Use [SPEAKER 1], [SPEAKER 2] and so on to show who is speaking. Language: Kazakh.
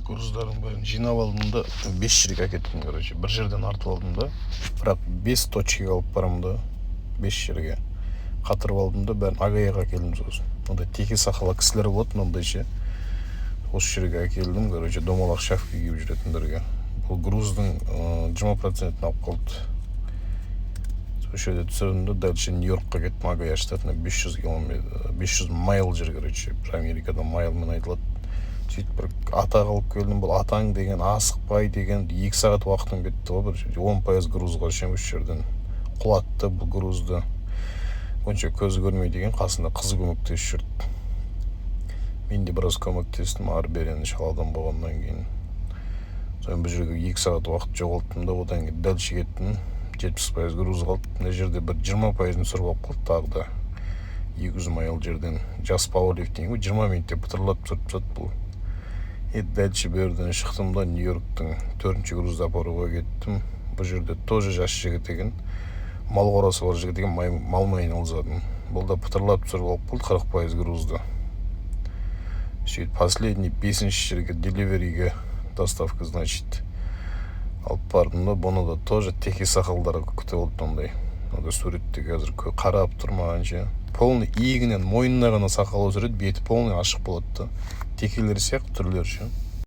[SPEAKER 1] груздардың бәрін жинап алдым да 5 жерге әкеттім. Короче, бір жерден артып алдым да, бірақ 5 точкаға алып барамын да, 5 жерге қатырып алдым да, бәрін Агаяға әкелдім. Сосын онда теке сақала кісілер болады, мынандай ше. Осы жерге әкелдім, короче, домалақ шапка киіп жүретіндерге. Бұл груздың 20% алып қалды. Осы жерде түсірдім да, дальше Нью-Йоркқа кеттім, Агая штатына 500 километр, 500 майл жер, короче, бір Америкада майлмен айтылады. Сөйтіп бір ата қалып келдім. Бұл атаң деген, асықпай деген 2 сағат уақытым кетті ғой. Бір 10 пайыз грузға шем үш жерден құлатты бұл грузды. Онша көзі көрмей деген қасында қызы көмектесіп жүрді. Мен де біраз көмектестім, ары-берені шаладан болғаннан кейін. Соны бұл жерге 2 сағат уақыт жоғалттым да, одан кейін дальше кеттім. 70% груз қалды. Мына жерде бір 20% түсіріп алып қалды тағы да. 200 майл жерден жас пауэрлифтинг 20 минутте бытырылап түсіріп тастады бұл. Дальше берден шықтым да, Нью-Йорктың 4-ші грузды апаруға кеттім. Бұл жерде тоже жас жігіт екен, мал қорасы бар жігіт екен, малмен айналысатын. Бұл да бытырлап түсіріп алып болды 40% грузды. Сөйтіп последний 5-ші жерге деливериге доставка, значит, алып бардым да, бұны да тоже теке сақалдары күтіп алды ондай. Онда суретте қазір қарап тұрмағанша. Полный иегінен мойнына ғана сақал өсіреді, беті полный ашық болады да. Текелер сияқты түрлері ше.